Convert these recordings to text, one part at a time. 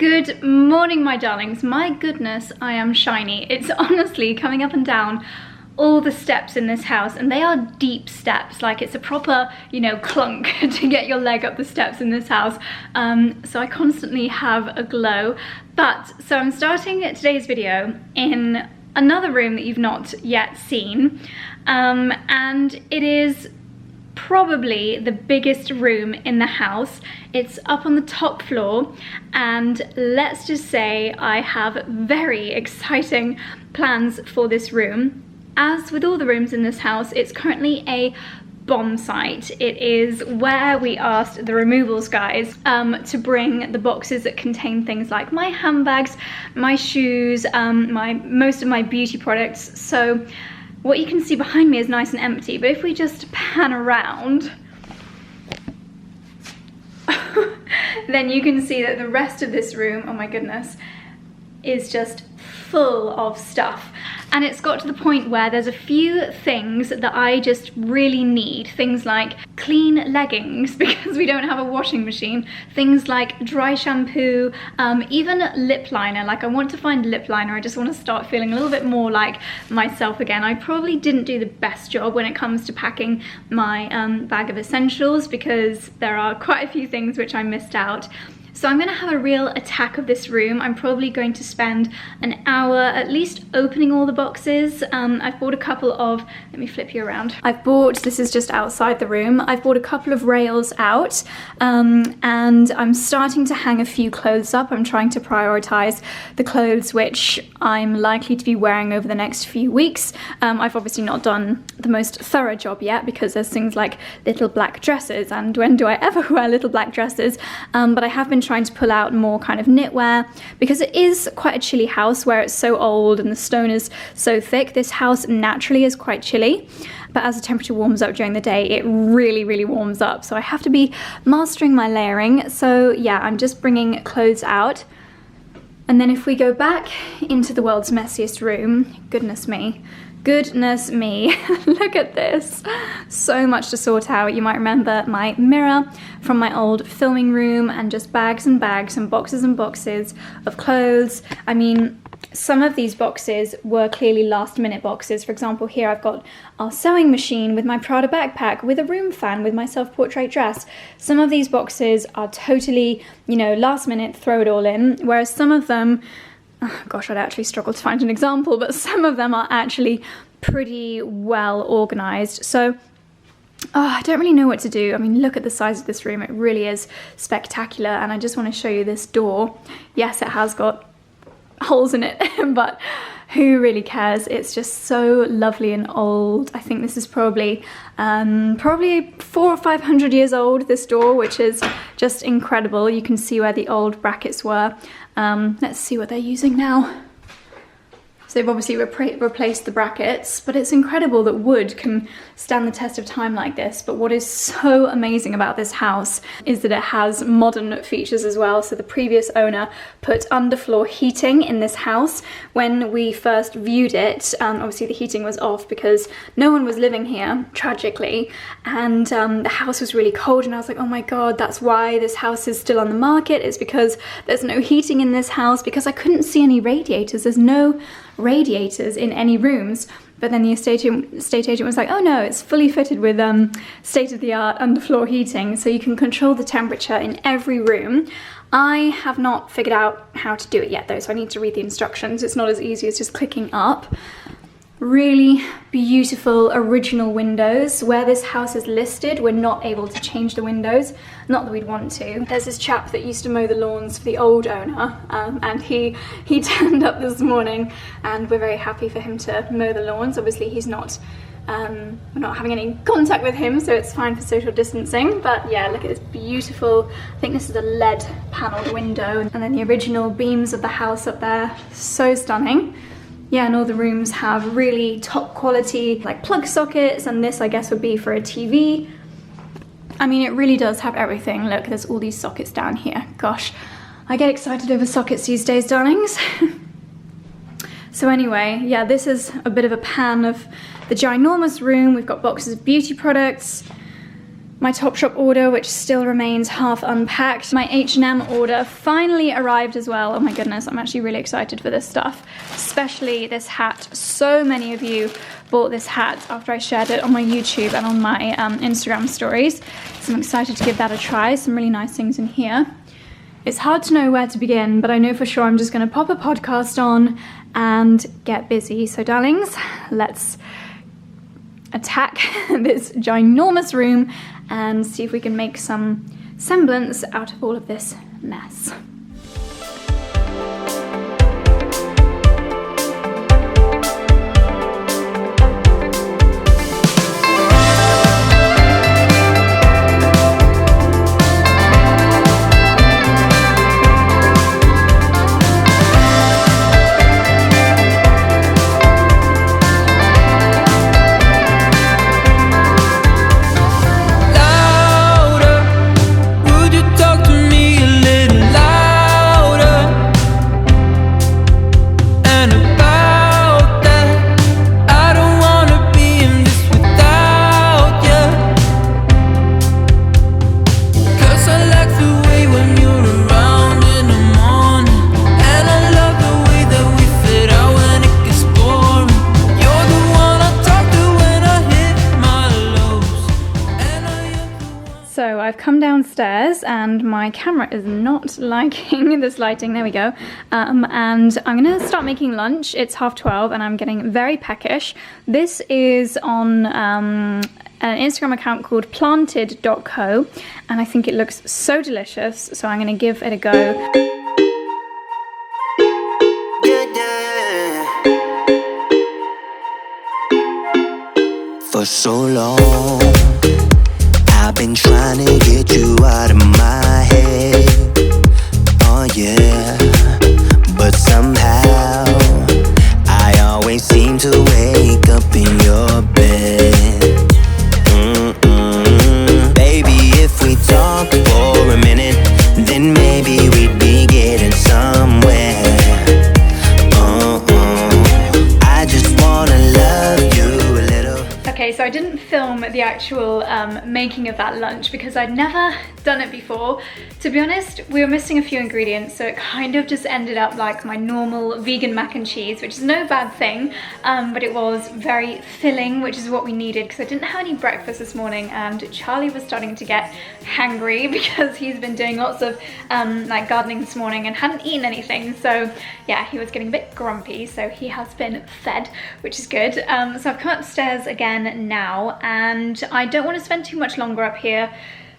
Good morning, my darlings. My goodness, I am shiny. It's honestly coming up and down all the steps in this house, and they are deep steps. Like, it's a proper, you know, clunk to get your leg up the steps in this house. So I constantly have a glow. So I'm starting today's video in another room that you've not yet seen, and it is probably the biggest room in the house. It's up on the top floor, and let's just say I have very exciting plans for this room. As with all the rooms in this house, it's currently a bomb site. It is where we asked the removals guys to bring the boxes that contain things like my handbags, my shoes, most of my beauty products. So what you can see behind me is nice and empty, but if we just pan around, then you can see that the rest of this room, oh my goodness, is just full of stuff. And it's got to the point where there's a few things that I just really need. Things like clean leggings, because we don't have a washing machine. Things like dry shampoo, even lip liner. Like, I want to find lip liner. I just want to start feeling a little bit more like myself again. I probably didn't do the best job when it comes to packing my bag of essentials, because there are quite a few things which I missed out. So I'm gonna have a real attack of this room. I'm probably going to spend an hour at least opening all the boxes. I've bought a couple of, let me flip you around. This is just outside the room. I've bought a couple of rails out, and I'm starting to hang a few clothes up. I'm trying to prioritize the clothes which I'm likely to be wearing over the next few weeks. I've obviously not done the most thorough job yet, because there's things like little black dresses, and when do I ever wear little black dresses? But I have been trying to pull out more kind of knitwear, because it is quite a chilly house where it's so old and the stone is so thick. This house naturally is quite chilly, but as the temperature warms up during the day, it really warms up. So I have to be mastering my layering. So yeah, I'm just bringing clothes out. And then if we go back into the world's messiest room, goodness me, look at this. So much to sort out. You might remember my mirror from my old filming room, and just bags and bags and boxes of clothes. I mean, some of these boxes were clearly last minute boxes. For example, here I've got our sewing machine with my Prada backpack, with a room fan, with my self-portrait dress. Some of these boxes are totally, you know, last minute, throw it all in, whereas some of them, oh gosh, I'd actually struggle to find an example, but some of them are actually pretty well organized. So I don't really know what to do. I mean, look at the size of this room. It really is spectacular. And I just want to show you this door. Yes, it has got holes in it, but who really cares? It's just so lovely and old. I think this is probably 400 or 500 years old, this door, which is just incredible. You can see where the old brackets were. Let's see what they're using now. So they've obviously replaced the brackets, but it's incredible that wood can stand the test of time like this. But what is so amazing about this house is that it has modern features as well. So the previous owner put underfloor heating in this house. When we first viewed it, obviously the heating was off because no one was living here, tragically, and the house was really cold, and I was like, oh my god, that's why this house is still on the market. It's because there's no heating in this house, because I couldn't see any radiators. There's no radiators in any rooms. But then the estate agent was like, oh no, it's fully fitted with state-of-the-art underfloor heating, so you can control the temperature in every room. I have not figured out how to do it yet though, so I need to read the instructions. It's not as easy as just clicking up. Really beautiful original windows. Where this house is listed, we're not able to change the windows. Not that we'd want to. There's this chap that used to mow the lawns for the old owner, and he turned up this morning, and we're very happy for him to mow the lawns. Obviously he's not, we're not having any contact with him, so it's fine for social distancing. But yeah, look at this beautiful, I think this is a lead panelled window, and then the original beams of the house up there. So stunning. Yeah, and all the rooms have really top quality like plug sockets, and this I guess would be for a TV. I mean, it really does have everything. Look, there's all these sockets down here. Gosh, I get excited over sockets these days, darlings. So anyway, yeah, this is a bit of a pan of the ginormous room. We've got boxes of beauty products. My Topshop order, which still remains half unpacked. My H&M order finally arrived as well. Oh my goodness, I'm actually really excited for this stuff, especially this hat. So many of you bought this hat after I shared it on my YouTube and on my Instagram stories. So I'm excited to give that a try. Some really nice things in here. It's hard to know where to begin, but I know for sure I'm just gonna pop a podcast on and get busy. So darlings, let's attack this ginormous room and see if we can make some semblance out of all of this mess. So I've come downstairs and my camera is not liking this lighting. There we go. And I'm gonna start making lunch. It's 12:30 and I'm getting very peckish. This is on an Instagram account called planted.co and I think it looks so delicious. So I'm gonna give it a go. For so long I've been trying to get you out of my head, oh yeah, but somehow I always seem to wake up in your bed. Baby, if we talk for a minute, then maybe we'd be getting somewhere. I just wanna love you a little. Okay, so I didn't film the actual making of that lunch because I'd never done it before. To be honest, we were missing a few ingredients, so it kind of just ended up like my normal vegan mac and cheese, which is no bad thing, but it was very filling, which is what we needed because I didn't have any breakfast this morning and Charlie was starting to get hangry because he's been doing lots of like gardening this morning and hadn't eaten anything. So yeah, he was getting a bit grumpy, so he has been fed, which is good. So I've come upstairs again now and I don't want to spend too much longer up here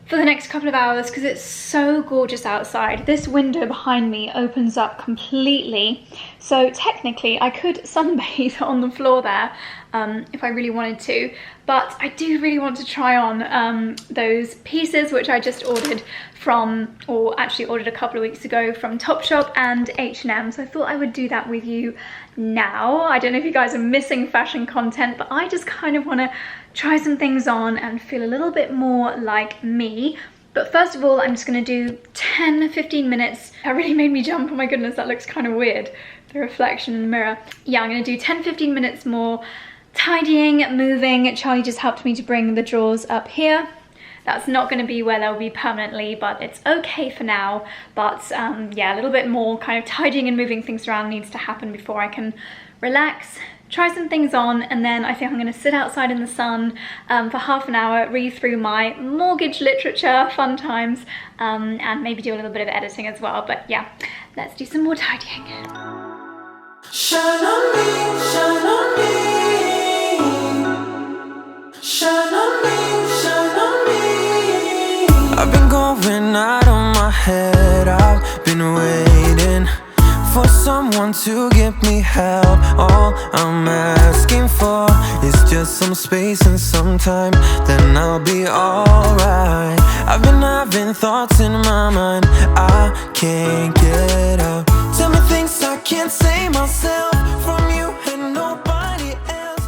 for the next couple of hours because it's so gorgeous outside. This window behind me opens up completely, so technically I could sunbathe on the floor there if I really wanted to, but I do really want to try on those pieces which I just ordered from, or actually ordered a couple of weeks ago from Topshop and H&M, so I thought I would do that with you now. I don't know if you guys are missing fashion content, but I just kind of want to try some things on and feel a little bit more like me. But first of all, I'm just going to do 10-15 minutes. That really made me jump. Oh my goodness, that looks kind of weird, the reflection in the mirror. Yeah, I'm going to do 10-15 minutes more tidying, moving. Charlie just helped me to bring the drawers up here. That's not going to be where they'll be permanently, but it's okay for now. But yeah, a little bit more kind of tidying and moving things around needs to happen before I can relax, try some things on, and then I think I'm going to sit outside in the sun for half an hour, read through my mortgage literature, fun times, and maybe do a little bit of editing as well. But yeah, let's do some more tidying. Shine on me, shine on me, shine on me, shine on me. I've been going out of my head, I've been waiting for someone to give me help. All I'm asking for is just some space and some time, then I'll be alright. I've been having thoughts in my mind I can't get out. Tell me things I can't say myself from you and nobody else.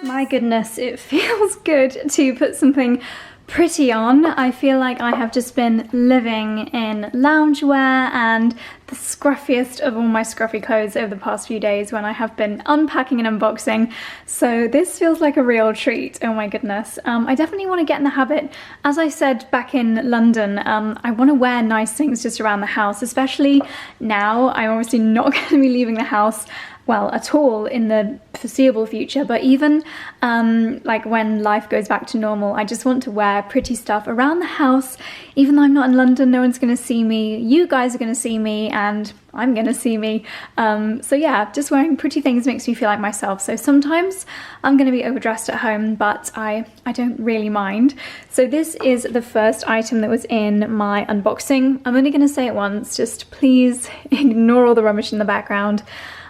My goodness, it feels good to put something pretty on. I feel like I have just been living in loungewear and the scruffiest of all my scruffy clothes over the past few days when I have been unpacking and unboxing. So this feels like a real treat. Oh my goodness. I definitely want to get in the habit. As I said back in London, I want to wear nice things just around the house, especially now. I'm obviously not going to be leaving the house, well, at all in the foreseeable future, but even like when life goes back to normal, I just want to wear pretty stuff around the house. Even though I'm not in London, no one's going to see me. You guys are going to see me, and I'm going to see me. So yeah, just wearing pretty things makes me feel like myself. So sometimes I'm going to be overdressed at home, but I don't really mind. So this is the first item that was in my unboxing. I'm only going to say it once, just please ignore all the rubbish in the background.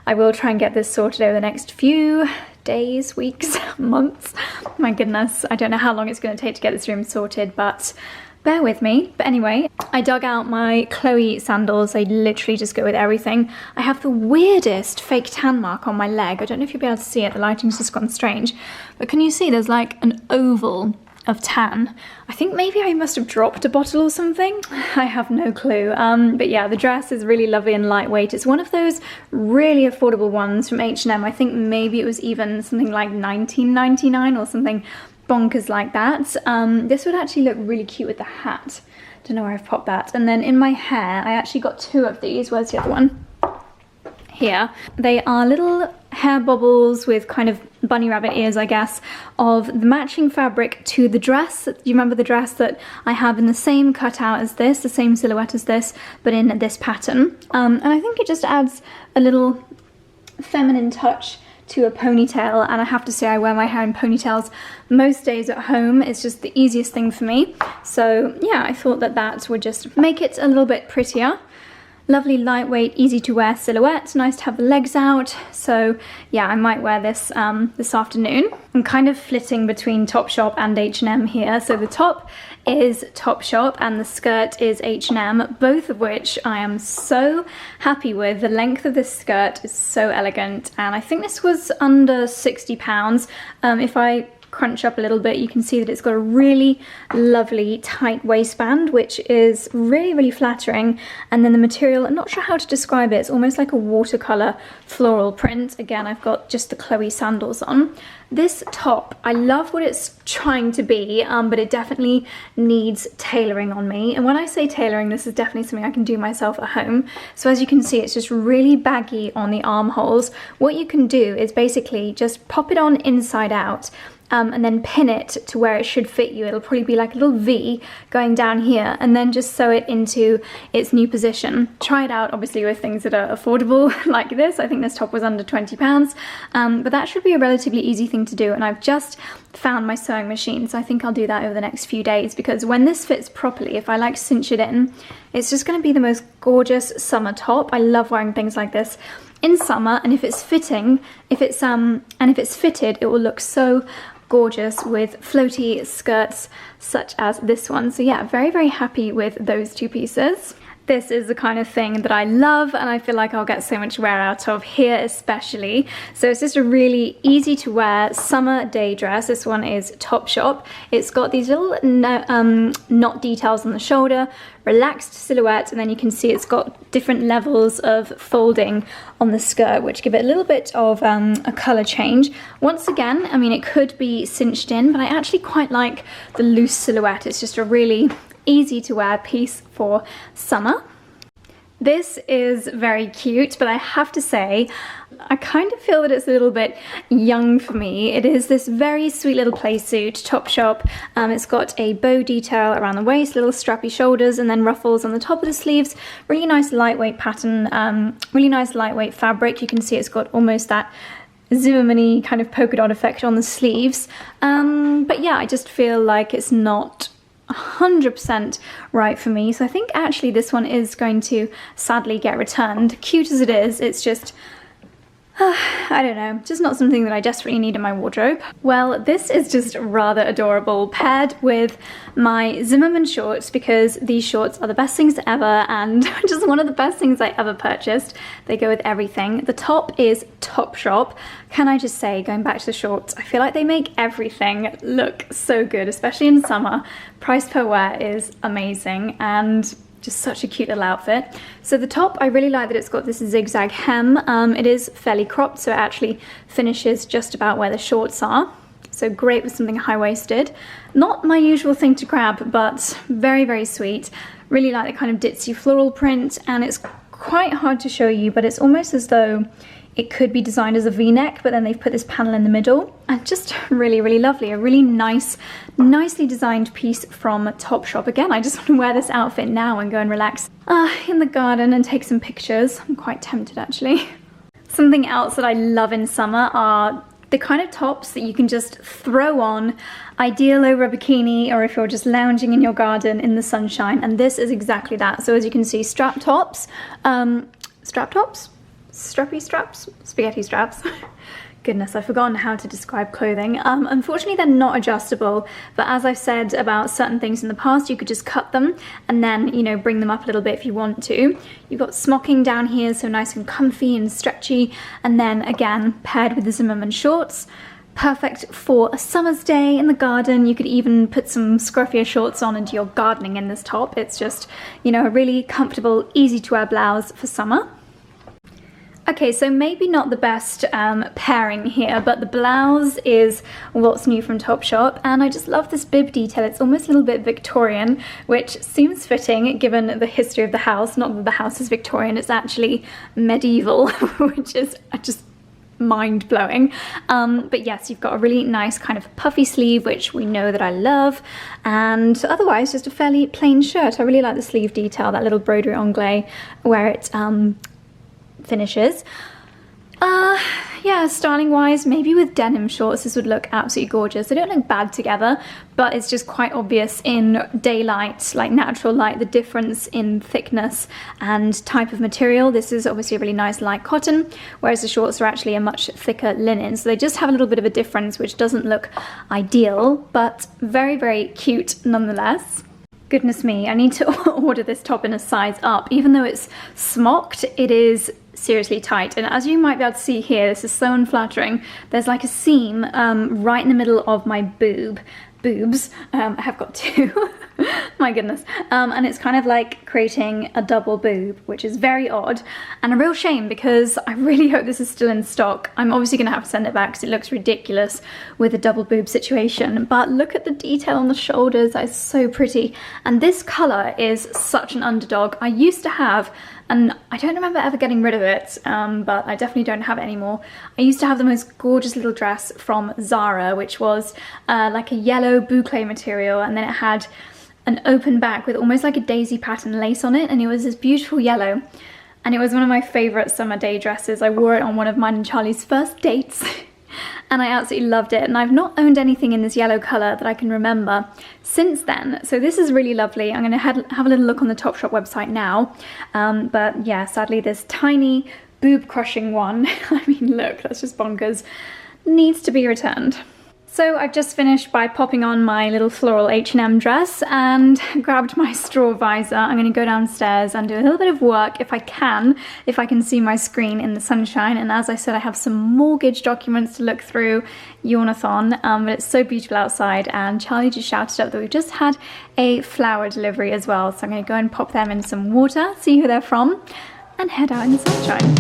I will try and get this sorted over the next few days, weeks, months. My goodness, I don't know how long it's going to take to get this room sorted, but bear with me. But anyway, I dug out my Chloe sandals. They literally just go with everything. I have the weirdest fake tan mark on my leg. I don't know if you'll be able to see it. The lighting's just gone strange. But can you see there's like an oval of tan? I think maybe I must have dropped a bottle or something. I have no clue. But yeah, the dress is really lovely and lightweight. It's one of those really affordable ones from H&M. I think maybe it was even something like $19.99 or something bonkers like that. This would actually look really cute with the hat. Don't know where I've popped that. And then in my hair, I actually got two of these. Where's the other one? Here. They are little hair bobbles with kind of bunny rabbit ears, I guess, of the matching fabric to the dress. Do you remember the dress that I have in the same cutout as this, the same silhouette as this, but in this pattern? And I think it just adds a little feminine touch to a ponytail, and I have to say I wear my hair in ponytails most days at home. It's just the easiest thing for me. So yeah, I thought that that would just make it a little bit prettier. Lovely, lightweight, easy to wear silhouette. Nice to have the legs out. So yeah, I might wear this this afternoon. I'm kind of flitting between Topshop and H&M here. So the top is Topshop and the skirt is H&M, both of which I am so happy with. The length of this skirt is so elegant, and I think this was under £60. If I crunch up a little bit, you can see that it's got a really lovely tight waistband, which is really, really flattering. And then the material, I'm not sure how to describe it, it's almost like a watercolor floral print. Again, I've got just the Chloe sandals on. This top, I love what it's trying to be, but it definitely needs tailoring on me. And when I say tailoring, this is definitely something I can do myself at home. So as you can see, it's just really baggy on the armholes. What you can do is basically just pop it on inside out, and then pin it to where it should fit you. It'll probably be like a little V going down here, and then just sew it into its new position. Try it out obviously with things that are affordable like this. I think this top was under £20, but that should be a relatively easy thing to do. And I've just found my sewing machine, so I think I'll do that over the next few days, because when this fits properly, if I like cinch it in, it's just going to be the most gorgeous summer top. I love wearing things like this in summer, and if it's fitting, if it's fitted, it will look so gorgeous with floaty skirts such as this one. So yeah, very, very happy with those two pieces. This is the kind of thing that I love, and I feel like I'll get so much wear out of here especially. So it's just a really easy to wear summer day dress. This one is Topshop. It's got these little knot details on the shoulder, relaxed silhouette, and then you can see it's got different levels of folding on the skirt, which give it a little bit of a colour change. Once again, I mean, it could be cinched in, but I actually quite like the loose silhouette. It's just a really easy to wear piece for summer. This is very cute, but I have to say, I kind of feel that it's a little bit young for me. It is this very sweet little play suit, Topshop. It's got a bow detail around the waist, little strappy shoulders, and then ruffles on the top of the sleeves. Really nice lightweight pattern, really nice lightweight fabric. You can see it's got almost that Zimmerman-y kind of polka dot effect on the sleeves. But yeah, I just feel like it's not 100% right for me, so I think actually this one is going to sadly get returned. Cute as it is, it's just I don't know, just not something that I desperately need in my wardrobe. Well, this is just rather adorable, paired with my Zimmerman shorts, because these shorts are the best things ever and just one of the best things I ever purchased. They go with everything. The top is Topshop. Can I just say, going back to the shorts, I feel like they make everything look so good, especially in summer. Price per wear is amazing, and Just such a cute little outfit. So the top, I really like that it's got this zigzag hem. It is fairly cropped, so it actually finishes just about where the shorts are. So great with something high-waisted. Not my usual thing to grab, but very, very sweet. Really like the kind of ditzy floral print, and it's quite hard to show you, but it's almost as though it could be designed as a v-neck, but then they've put this panel in the middle, and just really, really lovely. A really nice, nicely designed piece from Topshop. Again, I just want to wear this outfit now and go and relax in the garden and take some pictures. I'm quite tempted, actually. Something else that I love in summer are the kind of tops that you can just throw on, ideal over a bikini, or if you're just lounging in your garden in the sunshine, and this is exactly that. So as you can see, strap tops, strappy straps, spaghetti straps. Goodness, I've forgotten how to describe clothing. Unfortunately, they're not adjustable, but as I've said about certain things in the past, you could just cut them and then, you know, bring them up a little bit if you want to. You've got smocking down here, so nice and comfy and stretchy, and then again, paired with the Zimmermann shorts. Perfect for a summer's day in the garden. You could even put some scruffier shorts on and do your gardening in this top. It's just, you know, a really comfortable, easy to wear blouse for summer. Okay, so maybe not the best pairing here, but the blouse is what's new from Topshop, and I just love this bib detail. It's almost a little bit Victorian, which seems fitting given the history of the house. Not that the house is Victorian, it's actually medieval, which is just mind-blowing. But yes, you've got a really nice kind of puffy sleeve, which we know that I love, and otherwise just a fairly plain shirt. I really like the sleeve detail, that little broderie anglais where it finishes. Yeah, styling wise, maybe with denim shorts this would look absolutely gorgeous. They don't look bad together, but it's just quite obvious in daylight, like natural light, the difference in thickness and type of material. This is obviously a really nice light cotton, whereas the shorts are actually a much thicker linen. So they just have a little bit of a difference, which doesn't look ideal, but very, very cute nonetheless. Goodness me, I need to order this top in a size up. Even though it's smocked, it is seriously tight, and as you might be able to see here, this is so unflattering. There's like a seam right in the middle of my boobs. I have got two. My goodness. And it's kind of like creating a double boob, which is very odd and a real shame because I really hope this is still in stock. I'm obviously going to have to send it back because it looks ridiculous with a double boob situation, but look at the detail on the shoulders. That is so pretty, and this colour is such an underdog. I used to have, and I don't remember ever getting rid of it, but I definitely don't have it anymore. I used to have the most gorgeous little dress from Zara, which was like a yellow boucle material, and then it had an open back with almost like a daisy pattern lace on it, and it was this beautiful yellow, and it was one of my favourite summer day dresses. I wore it on one of mine and Charlie's first dates and I absolutely loved it, and I've not owned anything in this yellow colour that I can remember since then, so this is really lovely. I'm going to have a little look on the Topshop website now, but yeah, sadly this tiny boob crushing one, I mean look, that's just bonkers, needs to be returned. So I've just finished by popping on my little floral H&M dress and grabbed my straw visor. I'm going to go downstairs and do a little bit of work if I can see my screen in the sunshine. And as I said, I have some mortgage documents to look through, Yawnathon, but it's so beautiful outside, and Charlie just shouted up that we've just had a flower delivery as well. So I'm going to go and pop them in some water, see who they're from, and head out in the sunshine.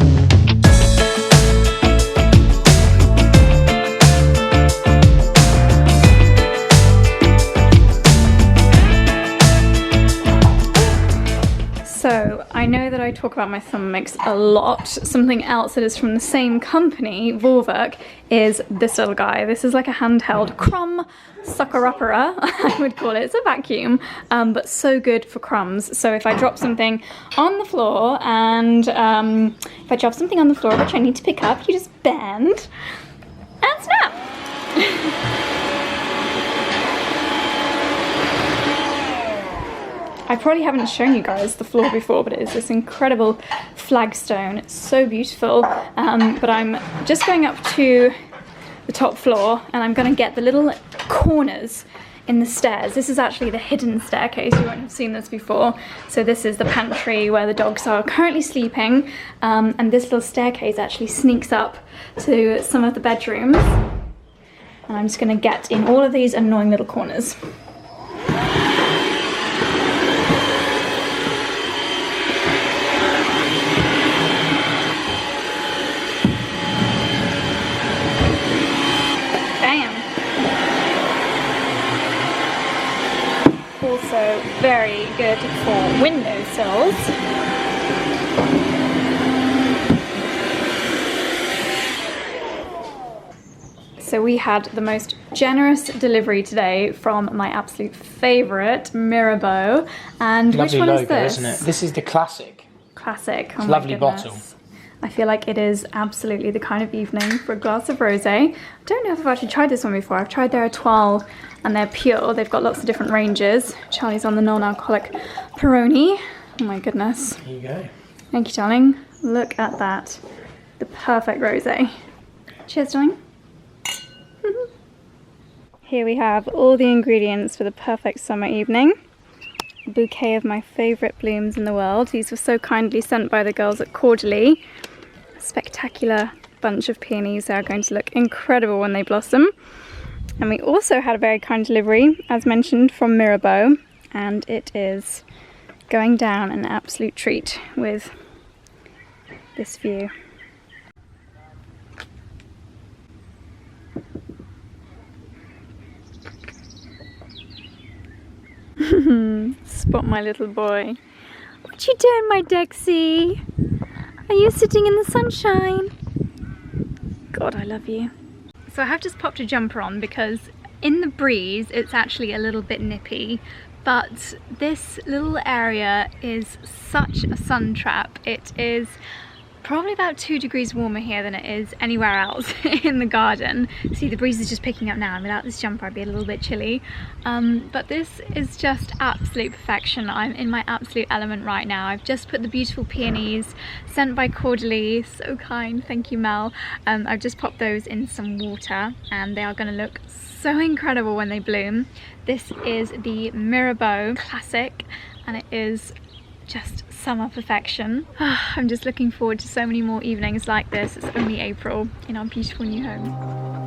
So, I know that I talk about my summer mix a lot. Something else that is from the same company, Vorwerk, is this little guy. This is like a handheld crumb sucker-upperer, I would call it. It's a vacuum, but so good for crumbs. So if I drop something on the floor, and if I drop something on the floor which I need to pick up, you just bend and snap. I probably haven't shown you guys the floor before, but it is this incredible flagstone. It's so beautiful, but I'm just going up to the top floor, and I'm going to get the little corners in the stairs. This is actually the hidden staircase. You won't have seen this before. So this is the pantry where the dogs are currently sleeping, and this little staircase actually sneaks up to some of the bedrooms. And I'm just going to get in all of these annoying little corners. very good for windowsills. So we had the most generous delivery today from my absolute favourite, Mirabeau. And Lovely which one logo, is this? isn't it? This is the classic. Classic. It's a lovely bottle. I feel like it is absolutely the kind of evening for a glass of rosé. I don't know if I've actually tried this one before. I've tried their Étoile and they're pure. They've got lots of different ranges. Charlie's on the non-alcoholic Peroni. Oh my goodness. There you go. Thank you, darling. Look at that. The perfect rosé. Cheers, darling. Here we have all the ingredients for the perfect summer evening. A bouquet of my favourite blooms in the world. These were so kindly sent by the girls at Cordially. A spectacular bunch of peonies. They are going to look incredible when they blossom. And we also had a very kind delivery, as mentioned, from Mirabeau. And it is going down an absolute treat with this view. Spot my little boy. What you doing, my Dexy? Are you sitting in the sunshine? God, I love you. So I have just popped a jumper on because in the breeze it's actually a little bit nippy, but this little area is such a sun trap. It is probably about 2 degrees warmer here than it is anywhere else in the garden. See, the breeze is just picking up now, and without this jumper I'd be a little bit chilly. But this is just absolute perfection. I'm in my absolute element right now. I've just put the beautiful peonies sent by Cordially, so kind, thank you Mel. I've just popped those in some water and they are going to look so incredible when they bloom. This is the Mirabeau Classic and it is just summer perfection. I'm just looking forward to so many more evenings like this. It's only April in our beautiful new home.